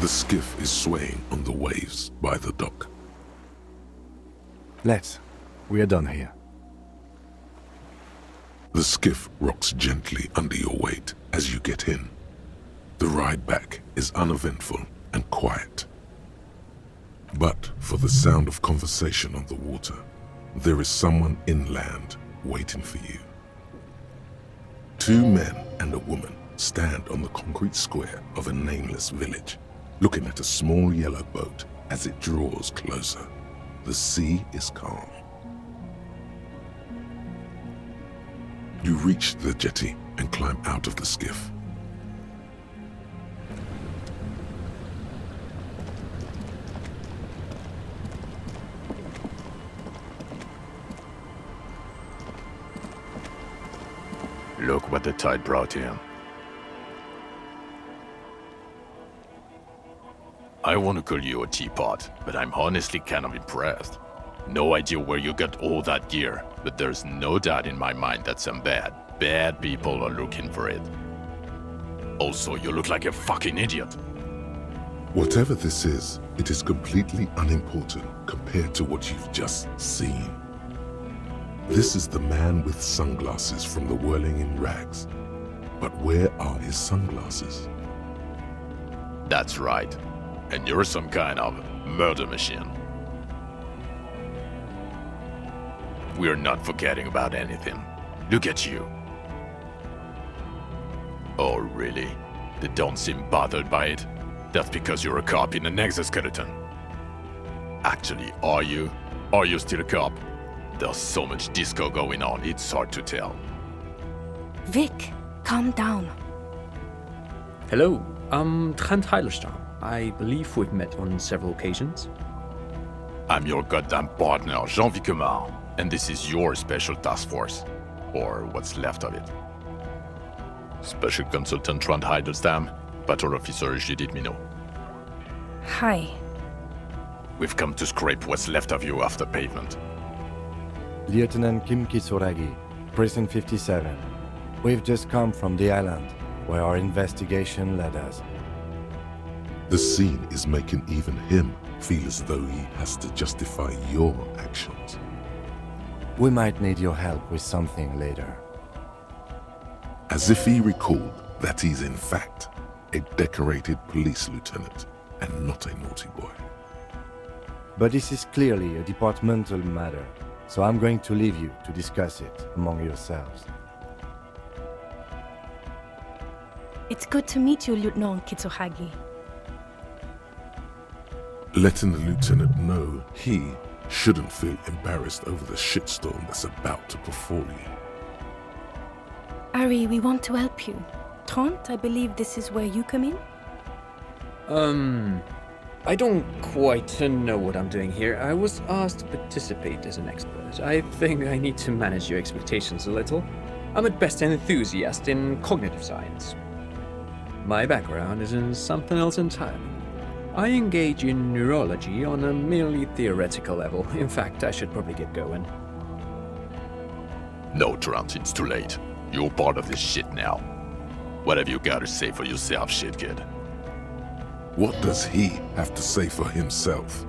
The skiff is swaying on the waves by the dock. We are done here. The skiff rocks gently under your weight as you get in. The ride back is uneventful and quiet. But for the sound of conversation on the water, there is someone inland waiting for you. Two men and a woman stand on the concrete square of a nameless village, looking at a small yellow boat as it draws closer. The sea is calm. You reach the jetty and climb out of the skiff. Look what the tide brought him. I want to call you a teapot, but I'm honestly kind of impressed. No idea where you got all that gear, but there's no doubt in my mind that some bad people are looking for it. Also, you look like a fucking idiot. Whatever this is, it is completely unimportant compared to what you've just seen. This is the man with sunglasses from the Whirling in Rags. But where are his sunglasses? That's right. And you're some kind of murder machine. We're not forgetting about anything. Look at you. Oh, really? They don't seem bothered by it? That's because you're a cop in an exoskeleton. Actually, are you? Are you still a cop? There's so much disco going on, it's hard to tell. Vic, calm down. Hello, I'm Trent Heilerstam. I believe we've met on several occasions. I'm your goddamn partner, Jean-Vic Kemar, and this is your special task force. Or what's left of it. Special Consultant Trent Heilerstam, Patrol Officer Judith Minot. Hi. We've come to scrape what's left of you off the pavement. Lieutenant Kim Kitsuragi, Prison 57. We've just come from the island, where our investigation led us. The scene is making even him feel as though he has to justify your actions. We might need your help with something later. As if he recalled that he's in fact a decorated police lieutenant and not a naughty boy. But this is clearly a departmental matter, so I'm going to leave you to discuss it among yourselves. It's good to meet you, Lieutenant Kitsuragi. Letting the lieutenant know he shouldn't feel embarrassed over the shitstorm that's about to befall you. Ari, we want to help you. Trent, I believe this is where you come in? I don't quite know what I'm doing here. I was asked to participate as an expert. I think I need to manage your expectations a little. I'm at best an enthusiast in cognitive science. My background is in something else entirely. I engage in neurology on a merely theoretical level. In fact, I should probably get going. No, Trent, it's too late. You're part of this shit now. What have you got to say for yourself, shit kid? What does he have to say for himself?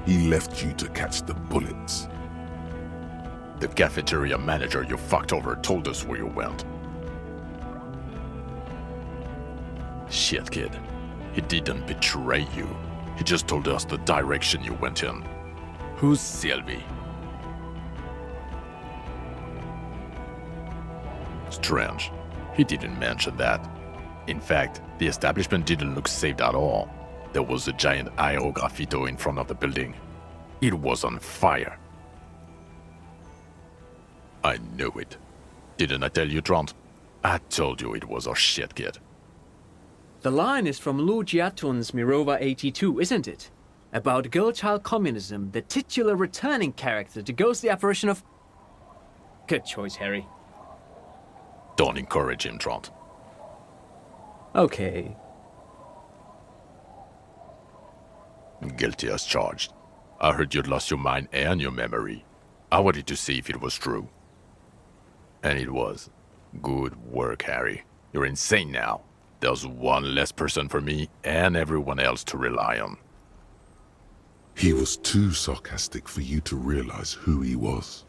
He left you to catch the bullets. The cafeteria manager you fucked over told us where you went. Shit, kid. He didn't betray you. He just told us the direction you went in. Who's Sylvie? Strange. He didn't mention that. In fact, the establishment didn't look safe at all. There was a giant aerograffito in front of the building. It was on fire. I knew it. Didn't I tell you, Trent? I told you it was our shit, kid. The line is from Lu Jiatun's Mirova 82, isn't it? About girl-child communism, the titular returning character to ghost the apparition of... Good choice, Harry. Don't encourage him, Trent. Okay. Guilty as charged. I heard you'd lost your mind and your memory. I wanted to see if it was true. And it was. Good work, Harry. You're insane now. There's one less person for me and everyone else to rely on. He was too sarcastic for you to realize who he was.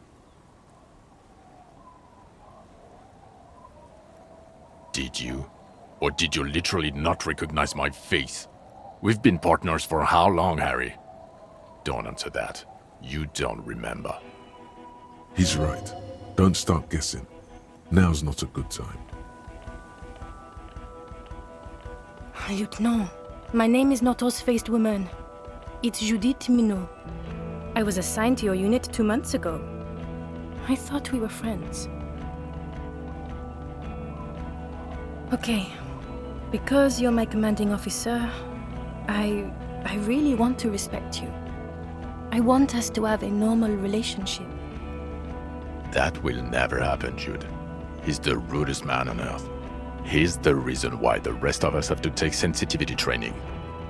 Did you? Or did you literally not recognize my face? We've been partners for how long, Harry? Don't answer that. You don't remember. He's right. Don't start guessing. Now's not a good time. Lieutenant, my name is not Horse-Faced Woman. It's Judith Minot. I was assigned to your unit 2 months ago. I thought we were friends. Okay. Because you're my commanding officer, I really want to respect you. I want us to have a normal relationship. That will never happen, Jude. He's the rudest man on earth. He's the reason why the rest of us have to take sensitivity training.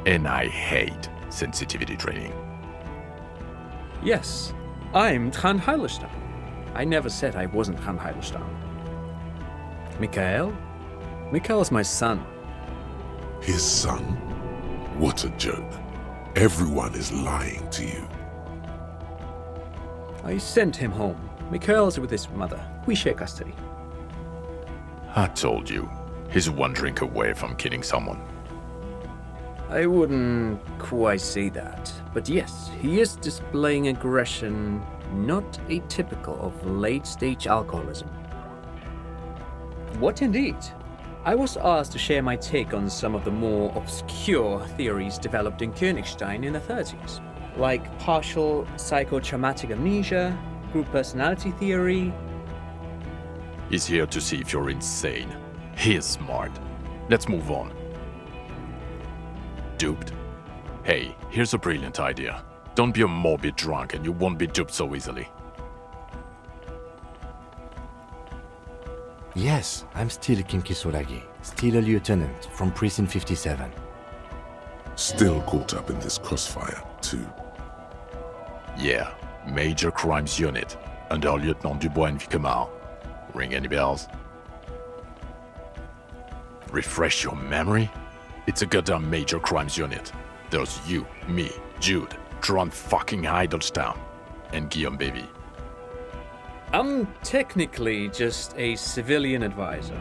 And I hate sensitivity training. Yes, I'm Trond Heilerstein. I never said I wasn't Trond Heilerstein. Mikhail? Mikhail's my son. His son? What a joke. Everyone is lying to you. I sent him home. Mikhail's with his mother. We share custody. I told you, he's one drink away from killing someone. I wouldn't quite say that, but yes, he is displaying aggression not atypical of late-stage alcoholism. What indeed? I was asked to share my take on some of the more obscure theories developed in Königstein in the 30s, like partial psychotraumatic amnesia, group personality theory. He's here to see if you're insane. He's smart. Let's move on. Duped? Hey, here's a brilliant idea. Don't be a morbid drunk and you won't be duped so easily. Yes, I'm still King Kizuragi, still a lieutenant from Precinct 57. Still caught up in this crossfire, too. Yeah, Major Crimes Unit, under Lieutenant Dubois and Vicomar. Ring any bells? Refresh your memory? It's a goddamn Major Crimes Unit. There's you, me, Jude, Trond fucking Heidelstein, and Guillaume Baby. I'm technically just a civilian advisor.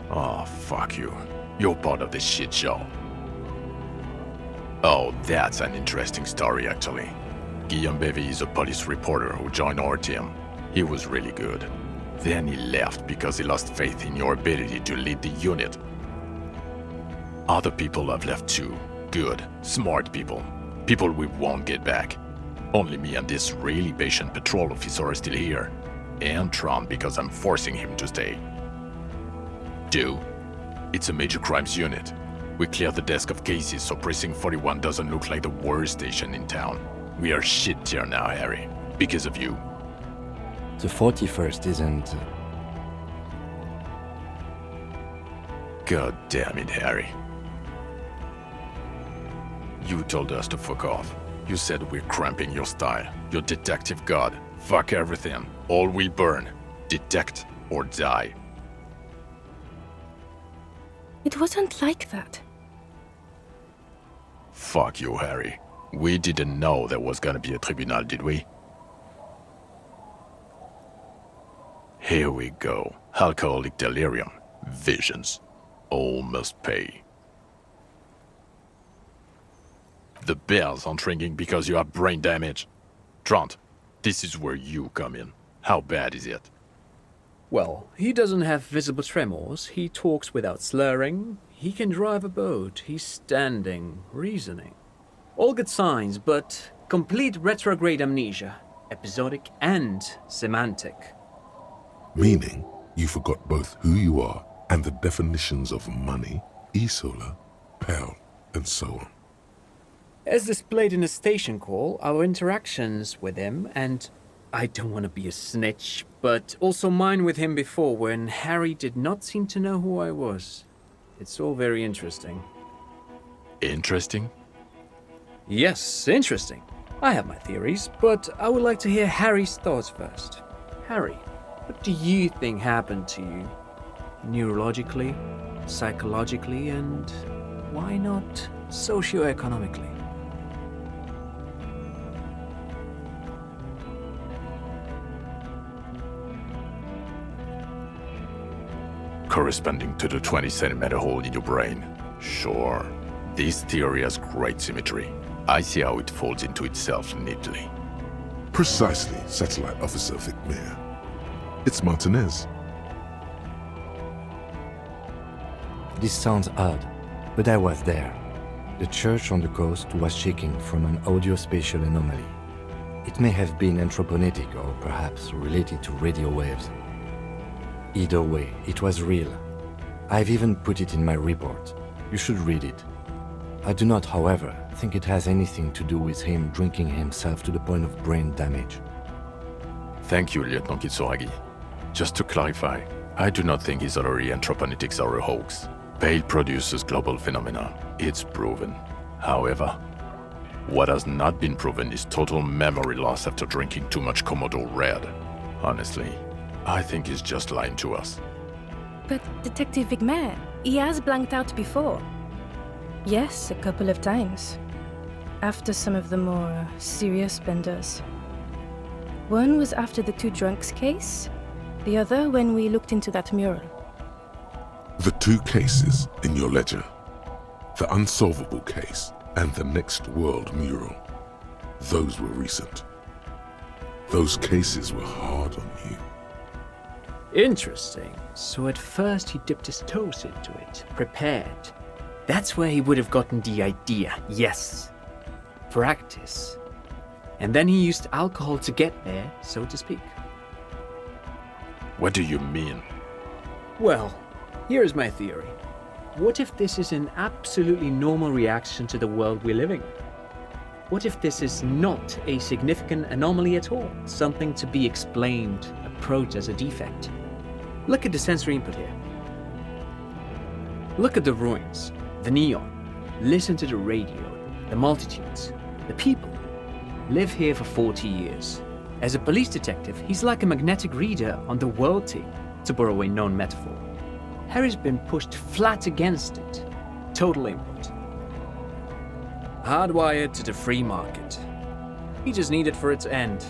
Oh, fuck you. You're part of this shit show. Oh, that's an interesting story, actually. Guillaume Baby is a police reporter who joined our team. He was really good. Then he left because he lost faith in your ability to lead the unit. Other people have left too. Good, smart people. People we won't get back. Only me and this really patient patrol officer are still here. And Trond because I'm forcing him to stay. It's a Major Crimes Unit. We clear the desk of cases so Precinct 41 doesn't look like the worst station in town. We are shit tier now, Harry. Because of you. The 41st isn't... God damn it, Harry. You told us to fuck off. You said we're cramping your style. Your detective god. Fuck everything. All will burn. Detect or die. It wasn't like that. Fuck you, Harry. We didn't know there was gonna be a tribunal, did we? Here we go. Alcoholic delirium. Visions. All must pay. The bells aren't ringing because you have brain damage. Trond, this is where you come in. How bad is it? Well, he doesn't have visible tremors, he talks without slurring, he can drive a boat, he's standing, reasoning. All good signs, but complete retrograde amnesia, episodic and semantic. Meaning, you forgot both who you are and the definitions of money, Isola, Pell, and so on. As displayed in the station call, our interactions with him, and I don't want to be a snitch, but also mine with him before when Harry did not seem to know who I was. It's all very interesting. Interesting? Yes, interesting. I have my theories, but I would like to hear Harry's thoughts first. Harry, what do you think happened to you? Neurologically? psychologically, and why not socioeconomically? Corresponding to the 20-centimeter hole in your brain. Sure. This theory has great symmetry. I see how it folds into itself neatly. Precisely, Satellite Officer Vicmere. It's Martinez. This sounds odd, but I was there. The church on the coast was shaking from an audio-spatial anomaly. It may have been anthroponetic or perhaps related to radio waves. Either way, it was real. I've even put it in my report. You should read it. I do not, however, think it has anything to do with him drinking himself to the point of brain damage. Thank you, Lieutenant Kitsuragi. Just to clarify, I do not think his other anthroponetics are a hoax. Pale produces global phenomena. It's proven. However, what has not been proven is total memory loss after drinking too much Komodo Red. Honestly, I think he's just lying to us. But Detective Vicmere, he has blanked out before. Yes, a couple of times. After some of the more serious benders. One was after the two drunks case, the other when we looked into that mural. The two cases in your ledger, the unsolvable case and the Next World mural, those were recent. Those cases were hard on you. Interesting. So at first he dipped his toes into it, prepared. That's where he would have gotten the idea, yes. Practice. And then he used alcohol to get there, so to speak. What do you mean? Well, here's my theory. What if this is an absolutely normal reaction to the world we're living in? What if this is not a significant anomaly at all? Something to be explained, approached as a defect? Look at the sensory input here. Look at the ruins, the neon. Listen to the radio, the multitudes, the people. Live here for 40 years. As a police detective, he's like a magnetic reader on the world tape, to borrow a known metaphor. Harry's been pushed flat against it. Total input. Hardwired to the free market. He just needed for it to end.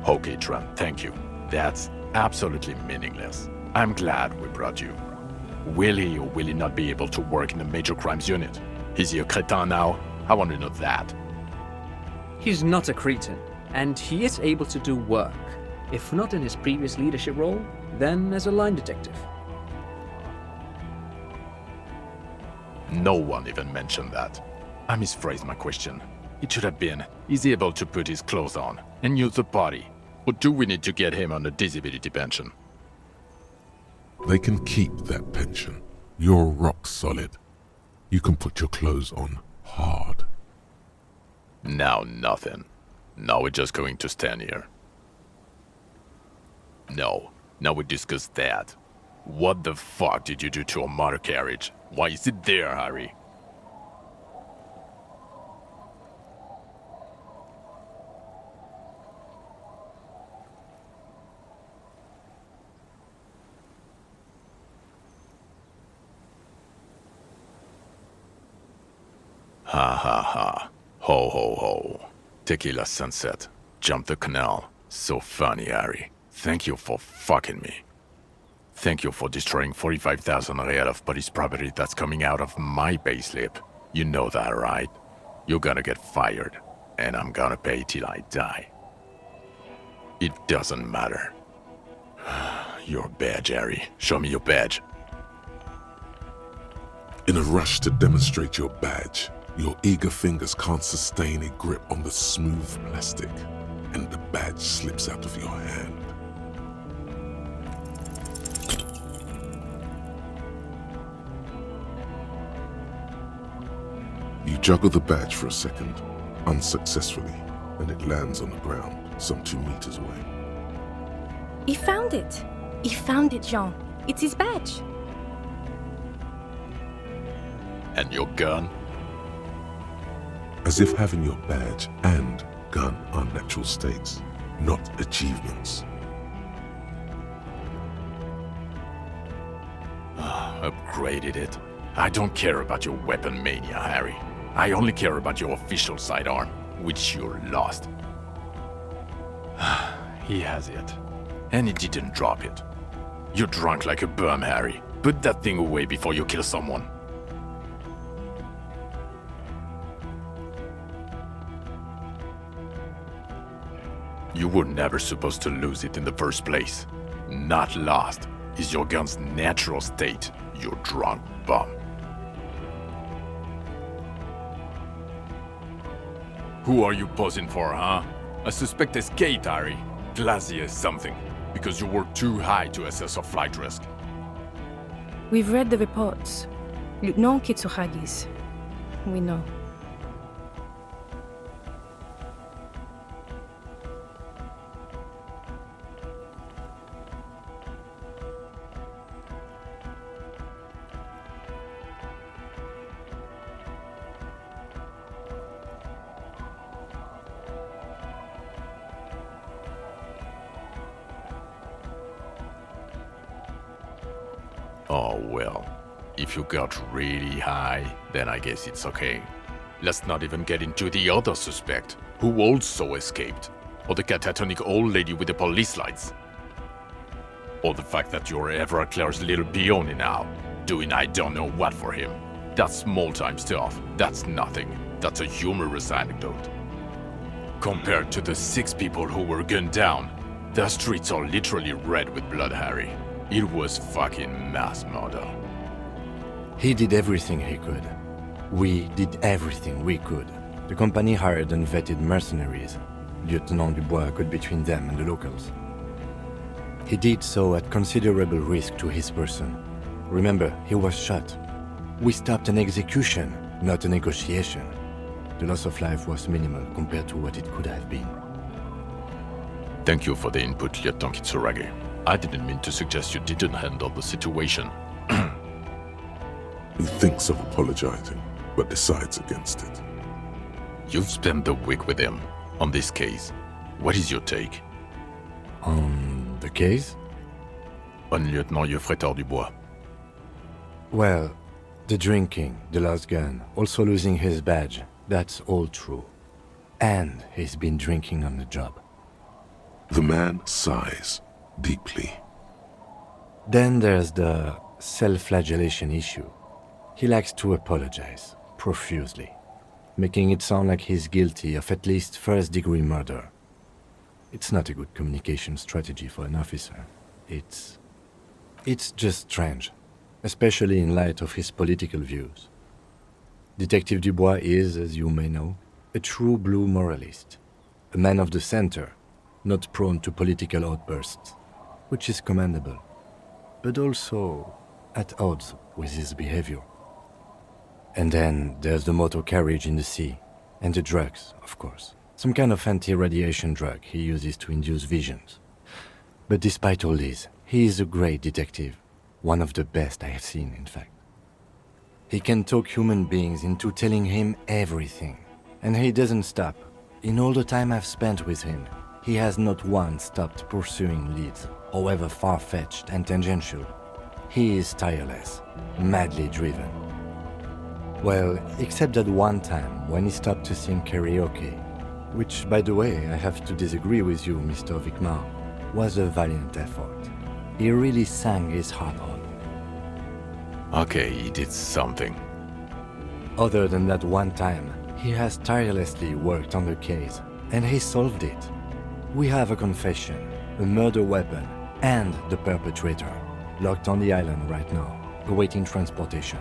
Okay, Trent, thank you. That's absolutely meaningless. I'm glad we brought you. Will he or will he not be able to work in the major crimes unit? Is he a cretin now? I want to know that. He's not a cretin, and he is able to do work. If not in his previous leadership role, then as a line detective. No one even mentioned that. I misphrased my question. It should have been, is he able to put his clothes on and use the body? Or do we need to get him on a disability pension? They can keep that pension. You're rock solid. You can put your clothes on hard. Now nothing. Now we're just going to stand here. No, now we discuss that. What the fuck did you do to a motor carriage? Why is it there, Harry? Ha ha ha. Ho ho ho. Tequila sunset. Jump the canal. So funny, Harry. Thank you for fucking me. Thank you for destroying 45,000 real of police property that's coming out of my payslip. You know that, right? You're gonna get fired, and I'm gonna pay till I die. It doesn't matter. Your badge, Harry. Show me your badge. In a rush to demonstrate your badge, your eager fingers can't sustain a grip on the smooth plastic, and the badge slips out of your hand. You juggle the badge for a second, unsuccessfully, and it lands on the ground, some 2 meters away. He found it! He found it, Jean. It's his badge. And your gun? As if having your badge and gun are natural states, not achievements. Upgraded it. I don't care about your weapon mania, Harry. I only care about your official sidearm, which you're lost. He has it. And he didn't drop it. You're drunk like a bum, Harry. Put that thing away before you kill someone. You were never supposed to lose it in the first place. Not lost is your gun's natural state, you drunk bum. Who are you posing for, huh? A suspect escaped, Harry. Classy as something, because you were too high to assess a flight risk. We've read the reports. Lieutenant Kitsuragi's. We know. Oh well, if you got really high, then I guess it's okay. Let's not even get into the other suspect, who also escaped. Or the catatonic old lady with the police lights. Or the fact that you're Everard Claire's little peony now, doing I don't know what for him. That's small-time stuff, that's nothing. That's a humorous anecdote. Compared to the 6 people who were gunned down, the streets are literally red with blood, Harry. It was fucking mass murder. He did everything he could. We did everything we could. The company hired unvetted mercenaries. Lieutenant Dubois got between them and the locals. He did so at considerable risk to his person. Remember, he was shot. We stopped an execution, not a negotiation. The loss of life was minimal compared to what it could have been. Thank you for the input, Lieutenant Kitsuragi. I didn't mean to suggest you didn't handle the situation. He thinks of apologizing, but decides against it. You've spent the week with him on this case. What is your take? On the case? On Lieutenant Geoffrey Dubois. Well, the drinking, the lost gun, also losing his badge, that's all true. And he's been drinking on the job. The man sighs deeply. Then there's the self-flagellation issue. He likes to apologize, profusely, making it sound like he's guilty of at least first-degree murder. It's not a good communication strategy for an officer. It's just strange, especially in light of his political views. Detective Dubois is, as you may know, a true blue moralist, a man of the center, not prone to political outbursts, which is commendable, but also at odds with his behavior. And then there's the motor carriage in the sea, and the drugs, of course. Some kind of anti-radiation drug he uses to induce visions. But despite all this, he is a great detective, one of the best I have seen, in fact. He can talk human beings into telling him everything, and he doesn't stop. In all the time I've spent with him, he has not once stopped pursuing leads, however far-fetched and tangential. He is tireless, madly driven. Well, except that one time when he stopped to sing karaoke, which, by the way, I have to disagree with you, Mr. Vicmar, was a valiant effort. He really sang his heart out. Okay, he did something. Other than that one time, he has tirelessly worked on the case, and he solved it. We have a confession, a murder weapon, and the perpetrator, locked on the island right now, awaiting transportation.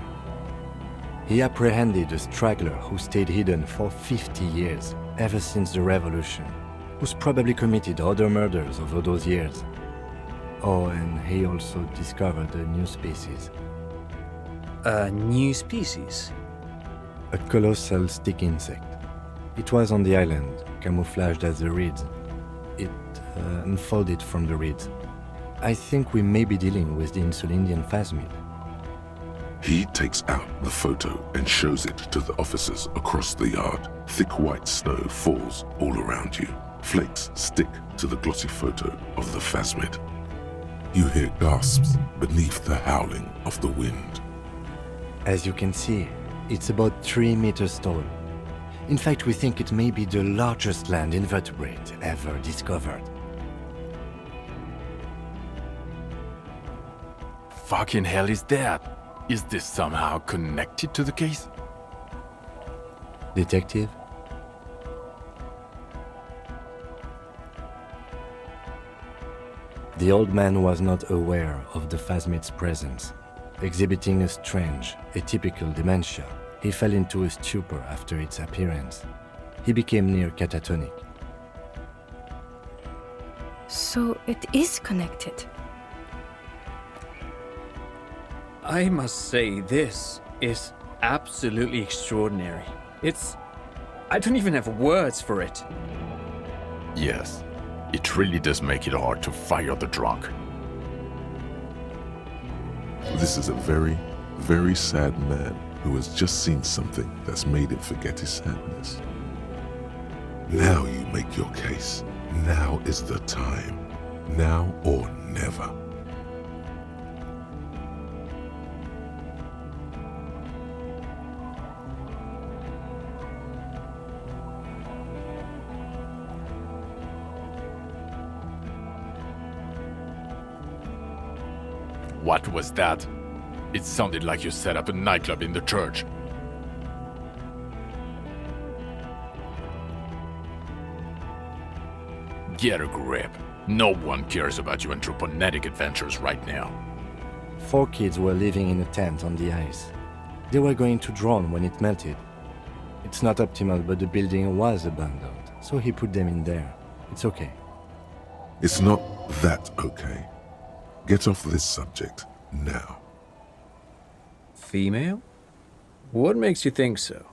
He apprehended a straggler who stayed hidden for 50 years, ever since the revolution, who's probably committed other murders over those years. Oh, and he also discovered a new species. A new species? A colossal stick insect. It was on the island, camouflaged as the reeds. It unfolded from the reeds. I think we may be dealing with the Insulindian phasmid. He takes out the photo and shows it to the officers across the yard. Thick white snow falls all around you. Flakes stick to the glossy photo of the phasmid. You hear gasps beneath the howling of the wind. As you can see, it's about 3 meters tall. In fact, we think it may be the largest land invertebrate ever discovered. Fucking hell is that? Is this somehow connected to the case? Detective? The old man was not aware of the phasmid's presence. Exhibiting a strange, atypical dementia, he fell into a stupor after its appearance. He became near catatonic. So it is connected. I must say, this is absolutely extraordinary. I don't even have words for it. Yes, it really does make it hard to fire the drunk. This is a very, very sad man who has just seen something that's made him forget his sadness. Now you make your case. Now is the time. Now or never. What was that? It sounded like you set up a nightclub in the church. Get a grip. No one cares about your anthroponetic adventures right now. 4 kids were living in a tent on the ice. They were going to drown when it melted. It's not optimal, but the building was abandoned, so he put them in there. It's okay. It's not that okay. Get off this subject now. Female? What makes you think so?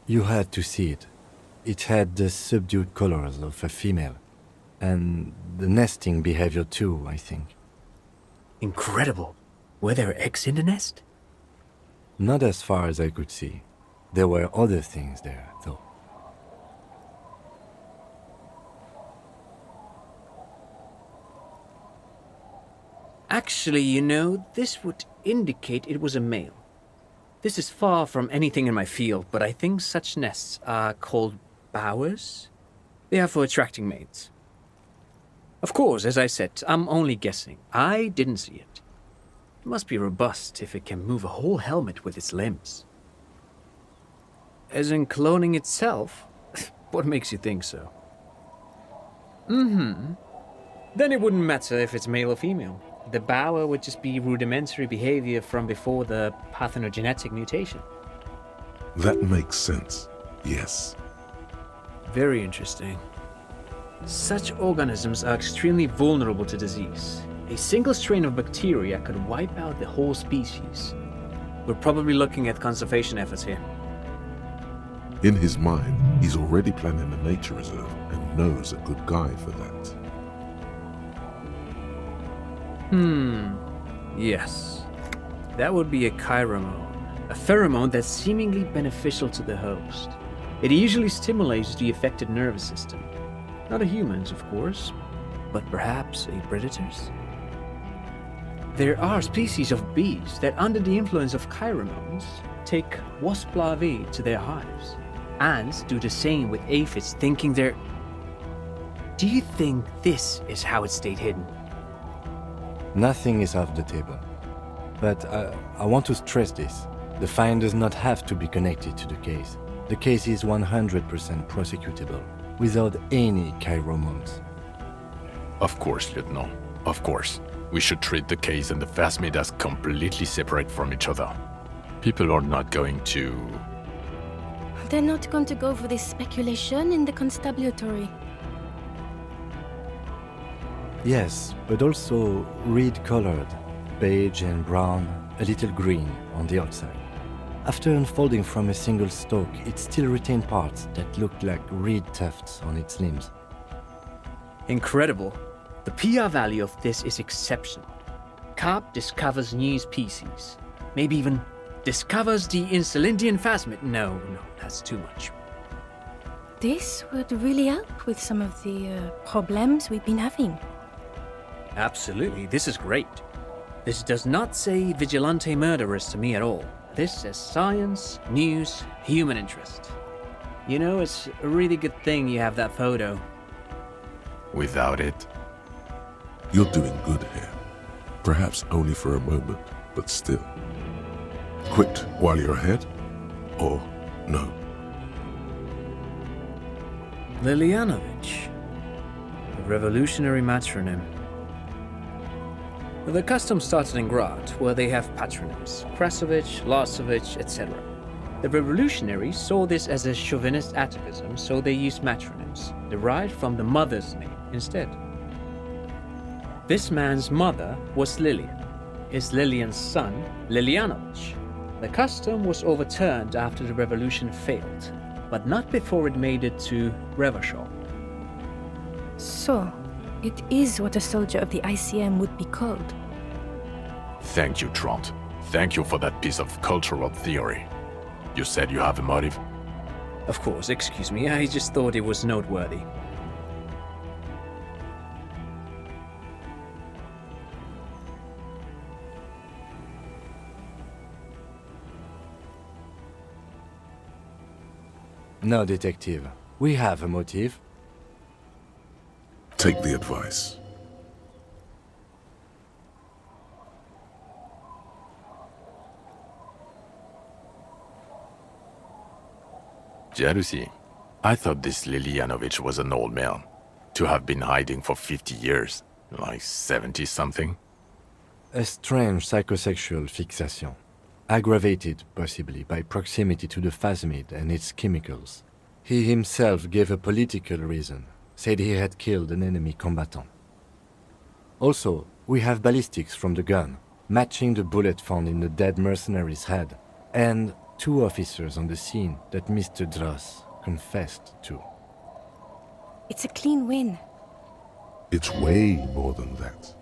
You had to see it. It had the subdued colors of a female. And the nesting behavior too, I think. Incredible. Were there eggs in the nest? Not as far as I could see. There were other things there, though. Actually, you know, this would indicate it was a male. This is far from anything in my field, but I think such nests are called bowers. They are for attracting mates. Of course, as I said, I'm only guessing. I didn't see it. It must be robust if it can move a whole helmet with its limbs. As in cloning itself? What makes you think so? Then it wouldn't matter if it's male or female. The bower would just be rudimentary behavior from before the parthenogenetic mutation. That makes sense. Yes. Very interesting. Such organisms are extremely vulnerable to disease. A single strain of bacteria could wipe out the whole species. We're probably looking at conservation efforts here. In his mind, he's already planning a nature reserve and knows a good guy for that. Yes. That would be a chiromone. A pheromone that's seemingly beneficial to the host. It usually stimulates the affected nervous system. Not a human's, of course, but perhaps a predator's. There are species of bees that, under the influence of chiromones, take wasp larvae to their hives, and do the same with aphids, thinking they're... Do you think this is how it stayed hidden? Nothing is off the table. But I want to stress this. The find does not have to be connected to the case. The case is 100% prosecutable, without any chiromones. Of course, Lieutenant. Of course. We should treat the case and the phasmid as completely separate from each other. People are not going to... They're not going to go for this speculation in the constabulary. Yes, but also reed-colored, beige and brown, a little green on the outside. After unfolding from a single stalk, it still retained parts that looked like reed tufts on its limbs. Incredible. The PR value of this is exceptional. Carp discovers new species. Maybe even discovers the Insulindian phasmid. No, that's too much. This would really help with some of the problems we've been having. Absolutely, this is great. This does not say vigilante murderers to me at all. This says science, news, human interest. You know, it's a really good thing you have that photo. Without it, You're doing good here. Perhaps only for a moment, but still. Quit while you're ahead? Or no? Lilianovich. A revolutionary matronym. The custom started in Grad, where they have patronyms. Krasovich, Lasovich, etc. The revolutionaries saw this as a chauvinist atavism, so they used matronyms, derived from the mother's name instead. This man's mother was Lilian. His Lilian's son, Lilianovich. The custom was overturned after the revolution failed, but not before it made it to Revachol. So, it is what a soldier of the ICM would be called. thank you, Trant. Thank you for that piece of cultural theory. You said you have a motive? Of course, excuse me, I just thought it was noteworthy. No, detective. We have a motive. Take the advice. Jealousy. I thought this Lilianovich was an old man. To have been hiding for 50 years. Like 70-something. A strange psychosexual fixation, aggravated possibly by proximity to the phasmid and its chemicals. He himself gave a political reason, said he had killed an enemy combatant. Also, we have ballistics from the gun, matching the bullet found in the dead mercenary's head, and 2 officers on the scene that Mr. Dross confessed to. It's a clean win. It's way more than that.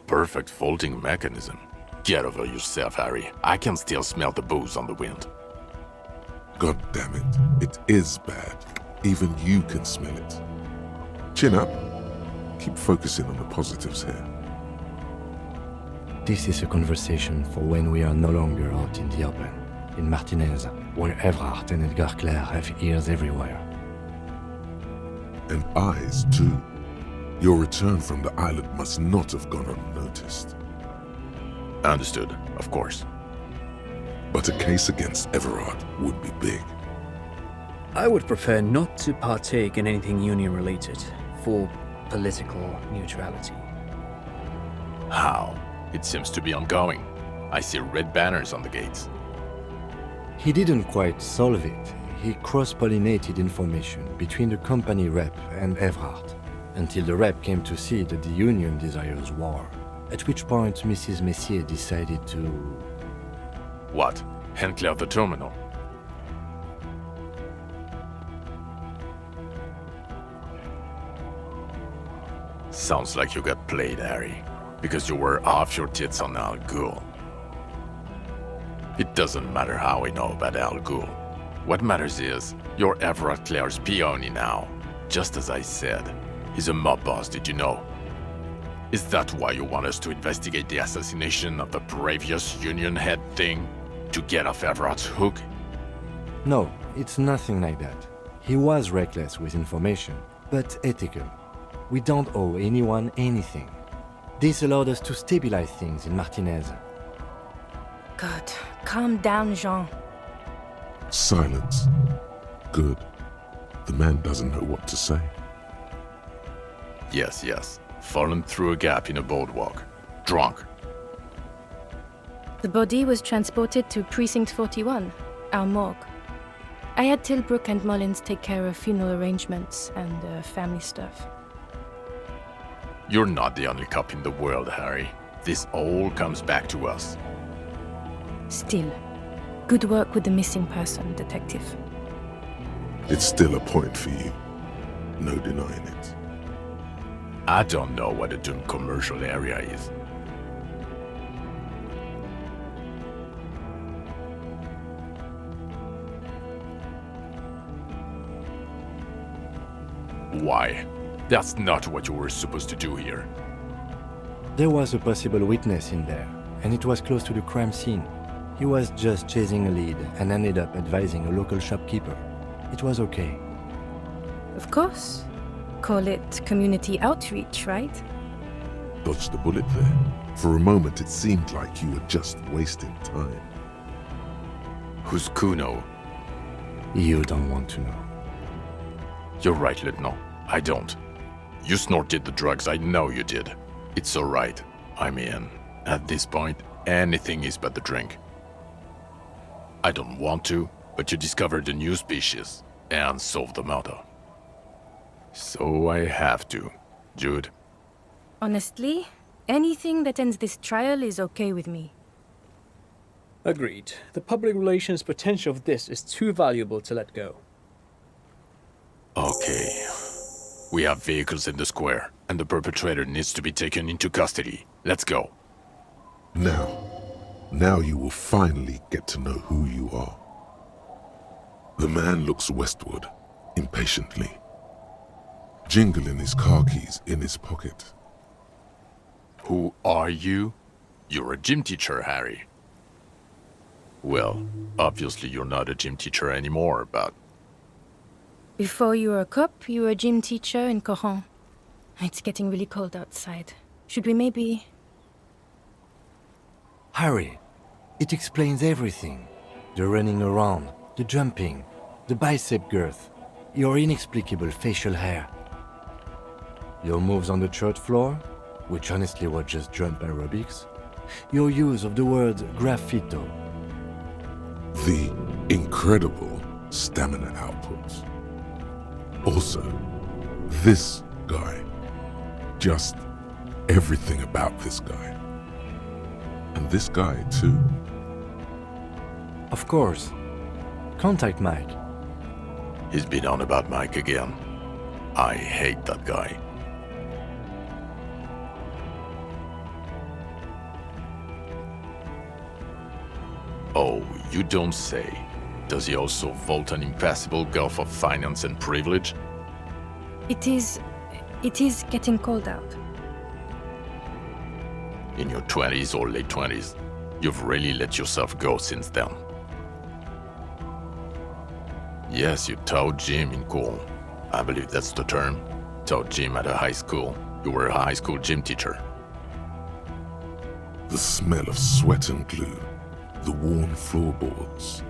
Perfect folding mechanism. Get over yourself, Harry. I can still smell the booze on the wind. God damn it. It is bad. Even you can smell it. Chin up. Keep focusing on the positives here. This is a conversation for when we are no longer out in the open, in Martinez, where Evrart and Edgar Clare have ears everywhere. And eyes, too. Your return from the island must not have gone unnoticed. Understood, of course. But a case against Everard would be big. I would prefer not to partake in anything union-related, for political neutrality. How? It seems to be ongoing. I see red banners on the gates. He didn't quite solve it. He cross-pollinated information between the company rep and Evrart, until the rep came to see that the Union desires war, at which point Mrs. Messier decided to... What? Hand clear the terminal? Sounds like you got played, Harry. Because you were off your tits on Al Ghul. It doesn't matter how we know about Al Ghul. What matters is, you're Everard Clare's peony now. Just as I said. He's a mob boss, did you know? Is that why you want us to investigate the assassination of the previous Union head thing? To get off Everard's hook? No, it's nothing like that. He was reckless with information, but ethical. We don't owe anyone anything. This allowed us to stabilize things in Martinez. God, calm down, Jean. Silence. Good. The man doesn't know what to say. Yes, yes. Fallen through a gap in a boardwalk. Drunk. The body was transported to Precinct 41, our morgue. I had Tilbrook and Mullins take care of funeral arrangements and family stuff. You're not the only cop in the world, Harry. This all comes back to us. Still, good work with the missing person, Detective. It's still a point for you. No denying it. I don't know what a doomed commercial area is. Why? That's not what you were supposed to do here. There was a possible witness in there, and it was close to the crime scene. He was just chasing a lead and ended up advising a local shopkeeper. It was okay. Of course. Call it community outreach, right? Dodged the bullet there. For a moment, it seemed like you were just wasting time. Who's Kuno? You don't want to know. You're right, Lieutenant. I don't. You snorted the drugs, I know you did. It's alright. I mean, at this point, anything is but the drink. I don't want to, but you discovered a new species and solved the murder. So I have to. Jude? Honestly, anything that ends this trial is okay with me. Agreed. The public relations potential of this is too valuable to let go. Okay. We have vehicles in the square, and the perpetrator needs to be taken into custody. Let's go. Now you will finally get to know who you are. The man looks westward, impatiently, jingling his car keys in his pocket. Who are you? You're a gym teacher, Harry. Well, obviously you're not a gym teacher anymore, but... Before you were a cop, you were a gym teacher in Coron. It's getting really cold outside. Should we maybe... Harry, it explains everything. The running around, the jumping, the bicep girth, your inexplicable facial hair. Your moves on the church floor, which honestly was just jump aerobics. Your use of the word graffito. The incredible stamina outputs. Also, this guy. Just everything about this guy. And this guy, too. Of course. Contact Mike. He's been on about Mike again. I hate that guy. Oh, you don't say. Does he also vault an impassable gulf of finance and privilege? It is getting cold out. In your 20s or late 20s, you've really let yourself go since then. Yes, you taught gym in Cool. I believe that's the term. Taught gym at a high school. You were a high school gym teacher. The smell of sweat and glue. The worn floorboards.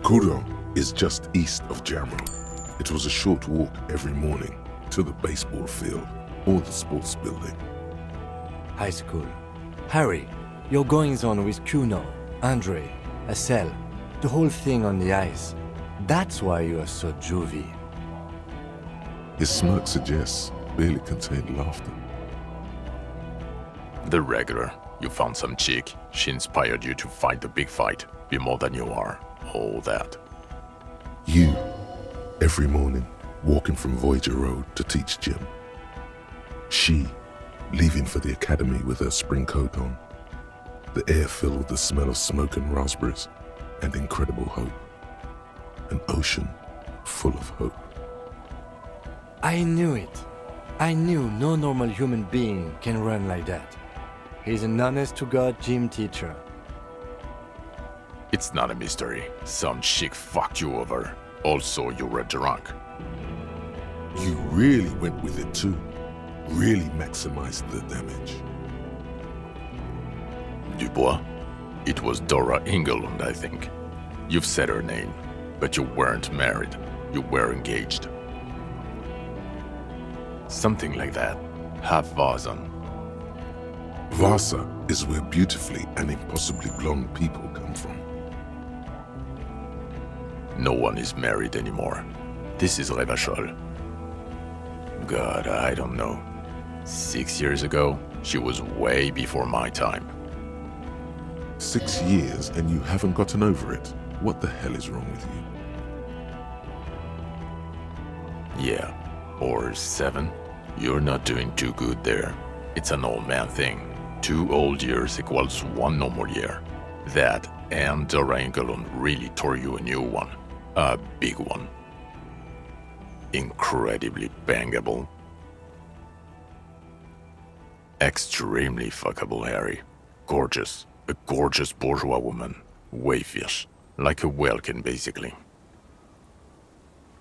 Kuro is just east of Jamro. It was a short walk every morning to the baseball field or the sports building. High school. Harry, your goings-on with Kuno, Andre, Assel, the whole thing on the ice. That's why you are so juvie. His smirk suggests barely contained laughter. The regular. You found some chick. She inspired you to fight the big fight. Be more than you are. All that. You, every morning, walking from Voyager Road to teach gym. She, leaving for the academy with her spring coat on. The air filled with the smell of smoke and raspberries and incredible hope. An ocean full of hope. I knew it. I knew no normal human being can run like that. He's an honest-to-God gym teacher. It's not a mystery. Some chick fucked you over. Also, you were drunk. You really went with it too. Really maximized the damage. Dubois? It was Dora Engelund, I think. You've said her name, but you weren't married. You were engaged. Something like that. Half Vazan. Vasa is where beautifully and impossibly blonde people come from. No one is married anymore. This is Revachol. God, I don't know. 6 years ago, she was way before my time. 6 years and you haven't gotten over it. What the hell is wrong with you? Yeah, or 7. You're not doing too good there. It's an old man thing. 2 old years equals 1 normal year. That and Dora Engelund really tore you a new one. A big one. Incredibly bangable. Extremely fuckable, Harry. Gorgeous. A gorgeous bourgeois woman. Wayfish. Like a Welkin, basically.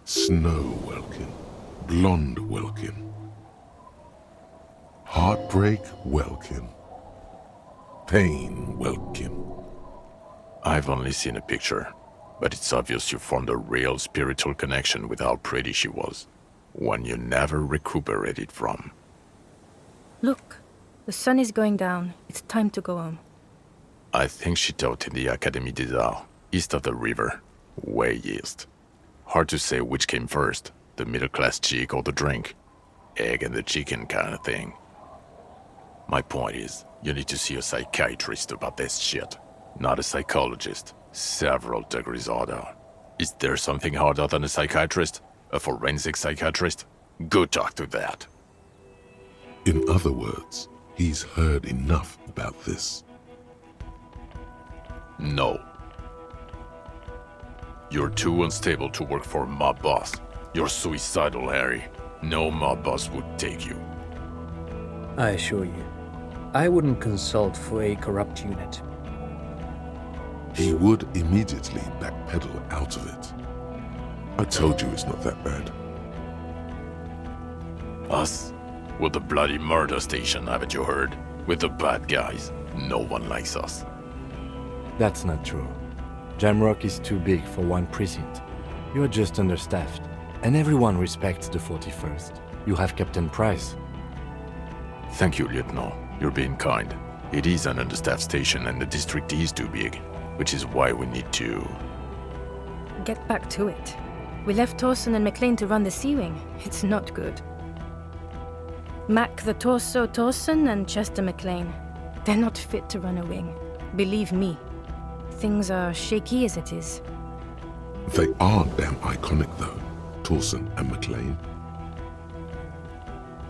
Snow Welkin. Blonde Welkin. Heartbreak Welkin. Pain Welkin. I've only seen a picture, but it's obvious you formed a real spiritual connection with how pretty she was. One you never recuperated from. Look, the sun is going down. It's time to go home. I think she taught in the Académie des Arts, east of the river. Way east. Hard to say which came first, the middle-class chick or the drink. Egg and the chicken kind of thing. My point is, you need to see a psychiatrist about this shit. Not a psychologist. Several degrees harder. Is there something harder than a psychiatrist? A forensic psychiatrist? Go talk to that. In other words, he's heard enough about this. No. You're too unstable to work for a mob boss. You're suicidal, Harry. No mob boss would take you. I assure you, I wouldn't consult for a corrupt unit. He would immediately backpedal out of it. I told you it's not that bad. Us? We're the bloody murder station, haven't you heard? We're the bad guys. No one likes us. That's not true. Jamrock is too big for one precinct. You're just understaffed. And everyone respects the 41st. You have Captain Price. Thank you, Lieutenant. You're being kind. It is an understaffed station and the district is too big, which is why we need to... Get back to it. We left Torson and McLean to run the Sea Wing. It's not good. Mac the Torso Torson and Chester McLean. They're not fit to run a wing. Believe me. Things are shaky as it is. They are damn iconic though, Torson and McLean.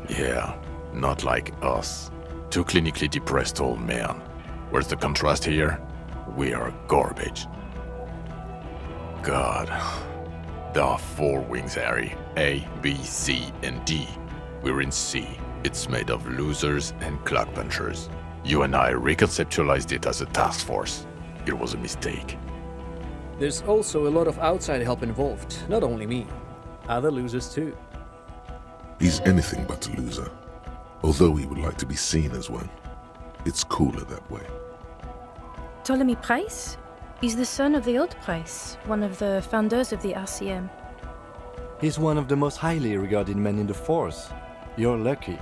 Yeah, not like us. Two clinically depressed old men. Where's the contrast here? We are garbage. God. There are 4 wings, Harry. A, B, C, and D. We're in C. It's made of losers and clock punchers. You and I reconceptualized it as a task force. It was a mistake. There's also a lot of outside help involved, not only me. Other losers too. He's anything but a loser, although he would like to be seen as one. It's cooler that way. Ptolemy Price? He's the son of the old Price, one of the founders of the RCM. He's one of the most highly regarded men in the force. You're lucky.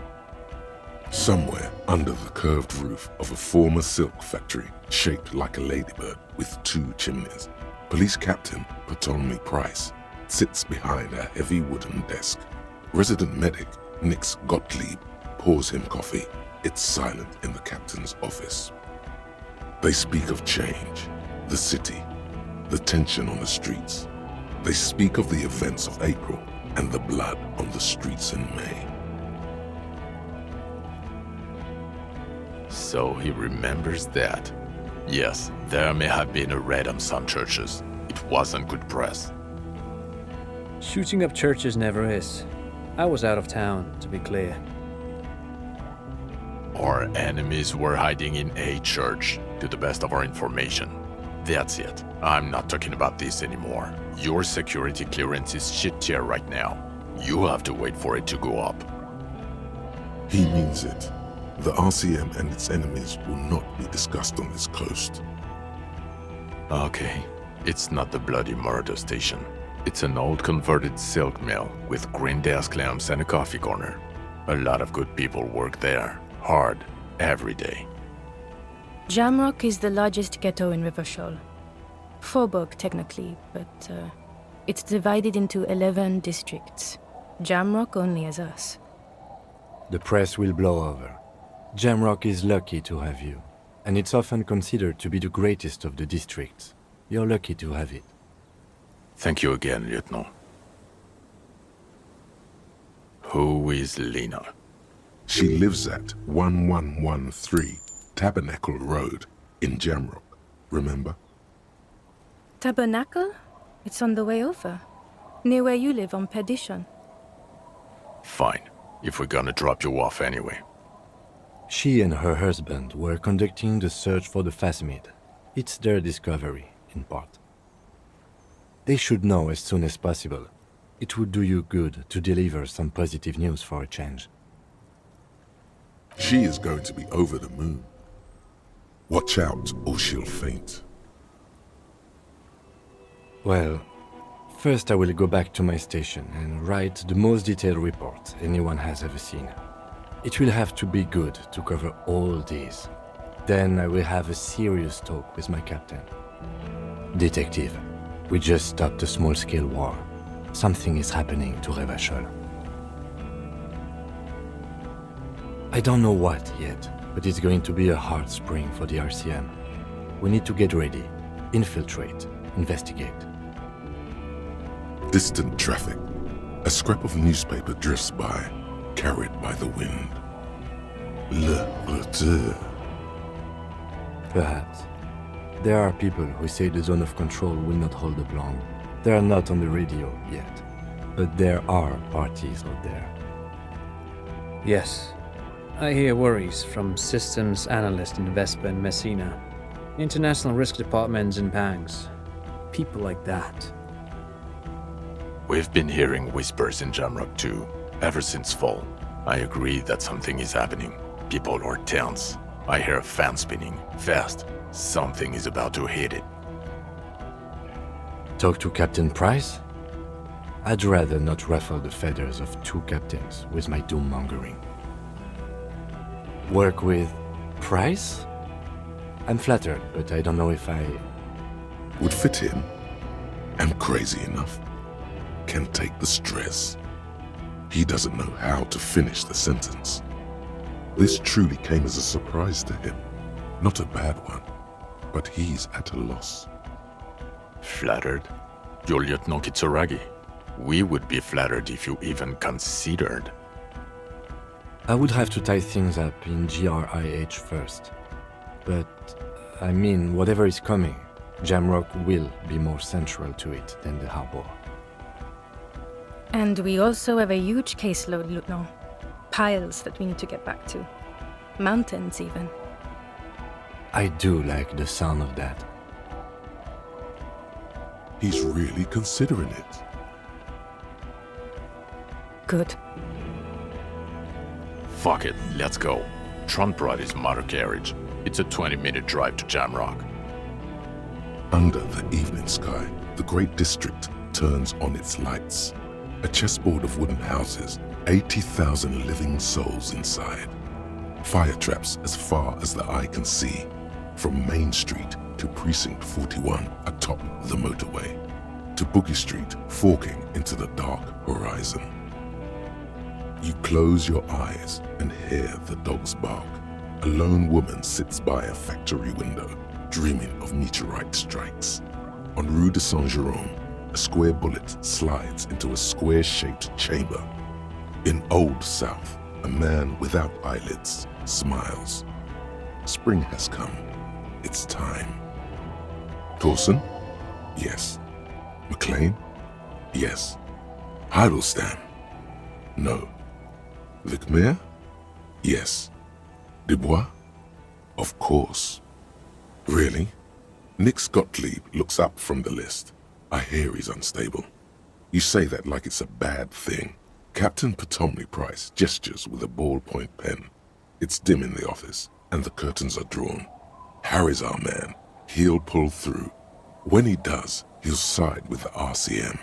Somewhere under the curved roof of a former silk factory shaped like a ladybird with 2 chimneys, Police Captain Ptolemy Price sits behind a heavy wooden desk. Resident medic Nix Gottlieb pours him coffee. It's silent in the captain's office. They speak of change, the city, the tension on the streets. They speak of the events of April and the blood on the streets in May. So he remembers that. Yes, there may have been a raid on some churches. It wasn't good press. Shooting up churches never is. I was out of town, to be clear. Our enemies were hiding in a church, to the best of our information. That's it. I'm not talking about this anymore. Your security clearance is shit tier right now. You have to wait for it to go up. He means it. The RCM and its enemies will not be discussed on this coast. Okay, it's not the bloody murder station. It's an old converted silk mill with green desk lamps and a coffee corner. A lot of good people work there, hard, every day. Jamrock is the largest ghetto in Rivershoal. Faubourg, technically, but it's divided into 11 districts. Jamrock only has us. The press will blow over. Jamrock is lucky to have you, and it's often considered to be the greatest of the districts. You're lucky to have it. Thank you again, Lieutenant. Who is Lena? She lives at 1113 Tabernacle Road in Jamrock, remember? Tabernacle? It's on the way over. Near where you live on Perdition. Fine, if we're gonna drop you off anyway. She and her husband were conducting the search for the Phasimid. It's their discovery, in part. They should know as soon as possible. It would do you good to deliver some positive news for a change. She is going to be over the moon. Watch out, or she'll faint. Well, first I will go back to my station and write the most detailed report anyone has ever seen. It will have to be good to cover all these. Then I will have a serious talk with my captain. Detective, we just stopped a small-scale war. Something is happening to Revachol. I don't know what yet, but it's going to be a hard spring for the RCM. We need to get ready, infiltrate, investigate. Distant traffic. A scrap of newspaper drifts by, carried by the wind. Le retour. Perhaps. There are people who say the zone of control will not hold up long. They are not on the radio yet, but there are parties out there. Yes. I hear worries from systems analysts in Vespa and Messina, international risk departments in Pangs. People like that. We've been hearing whispers in Jamrock too, ever since fall. I agree that something is happening. People are tense. I hear a fan spinning, fast. Something is about to hit it. Talk to Captain Price? I'd rather not ruffle the feathers of two captains with my doom-mongering. Work with Price? I'm flattered, but I don't know if I... Would fit him. Am crazy enough. Can take the stress. He doesn't know how to finish the sentence. This truly came as a surprise to him. Not a bad one, but he's at a loss. Flattered? You're Lieutenant Kitsuragi. We would be flattered if you even considered. I would have to tie things up in GRIH first. But, I mean, whatever is coming, Jamrock will be more central to it than the harbor. And we also have a huge caseload, Lieutenant. Piles that we need to get back to. Mountains, even. I do like the sound of that. He's really considering it. Good. Fuck it, let's go. Tron brought his motor carriage. It's a 20-minute drive to Jamrock. Under the evening sky, the great district turns on its lights. A chessboard of wooden houses, 80,000 living souls inside. Fire traps as far as the eye can see, from Main Street to Precinct 41 atop the motorway, to Boogie Street forking into the dark horizon. You close your eyes and hear the dogs bark. A lone woman sits by a factory window, dreaming of meteorite strikes. On Rue de Saint-Jérôme, a square bullet slides into a square-shaped chamber. In Old South, a man without eyelids smiles. Spring has come. It's time. Torsen? Yes. McLean? Yes. Heidelstein? No. Vicmere? Yes. Dubois? Of course. Really? Nix Gottlieb looks up from the list. I hear he's unstable. You say that like it's a bad thing. Captain Potomny Price gestures with a ballpoint pen. It's dim in the office, and the curtains are drawn. Harry's our man. He'll pull through. When he does, he'll side with the RCM.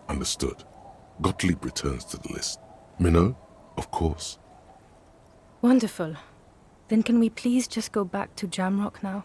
Understood. Gottlieb returns to the list. Minot? Of course. Wonderful. Then can we please just go back to Jamrock now?